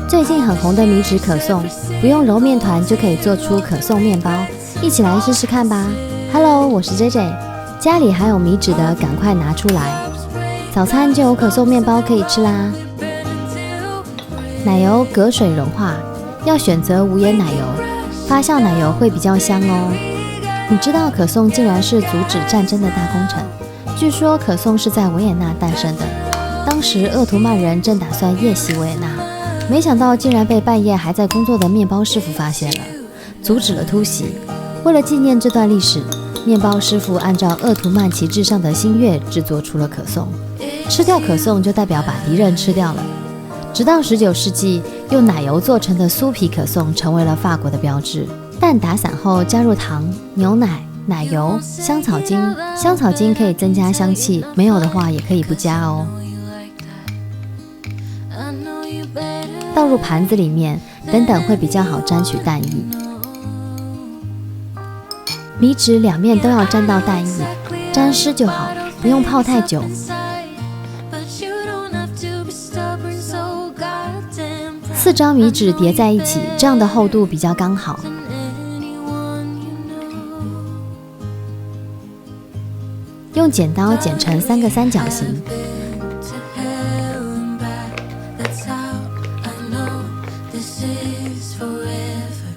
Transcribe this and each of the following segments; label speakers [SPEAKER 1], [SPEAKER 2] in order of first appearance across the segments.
[SPEAKER 1] 最近很红的米纸可颂，不用揉面团就可以做出可颂面包，一起来试试看吧。Hello， 我是 JJ， 家里还有米纸的赶快拿出来，早餐就有可颂面包可以吃啦。奶油隔水融化，要选择无盐奶油，发酵奶油会比较香哦。你知道可颂竟然是阻止战争的大工程？据说可颂是在维也纳诞生的，当时鄂图曼人正打算夜袭维也纳，没想到竟然被半夜还在工作的面包师傅发现了，阻止了突袭。为了纪念这段历史，面包师傅按照鄂图曼旗帜上的星月制作出了可颂。吃掉可颂就代表把敌人吃掉了。直到19世纪，用奶油做成的酥皮可颂成为了法国的标志。蛋打散后加入糖、牛奶、奶油、香草精，香草精可以增加香气，没有的话也可以不加哦。倒入盘子里面，等等会比较好沾取蛋液。米纸两面都要沾到蛋液，沾湿就好，不用泡太久。4张米纸叠在一起，这样的厚度比较刚好。用剪刀剪成3个三角形，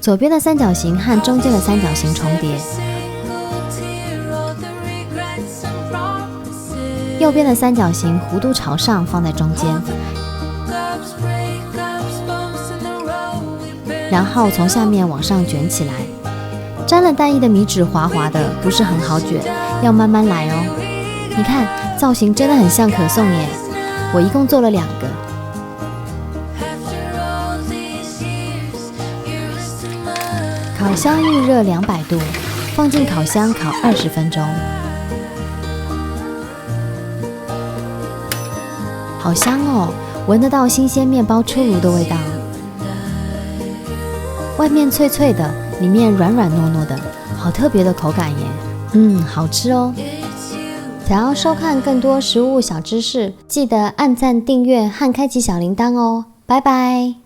[SPEAKER 1] 左边的三角形和中间的三角形重叠，右边的三角形弧度朝上放在中间，然后从下面往上卷起来。沾了蛋液的米纸滑滑的，不是很好卷，要慢慢来哦。你看，造型真的很像可颂耶！我一共做了2个。烤箱预热200度，放进烤箱烤20分钟。好香哦，闻得到新鲜面包出炉的味道。外面脆脆的，里面软软糯糯的，好特别的口感耶！好吃哦。想要收看更多食物小知识，记得按赞、订阅和开启小铃铛哦。拜拜。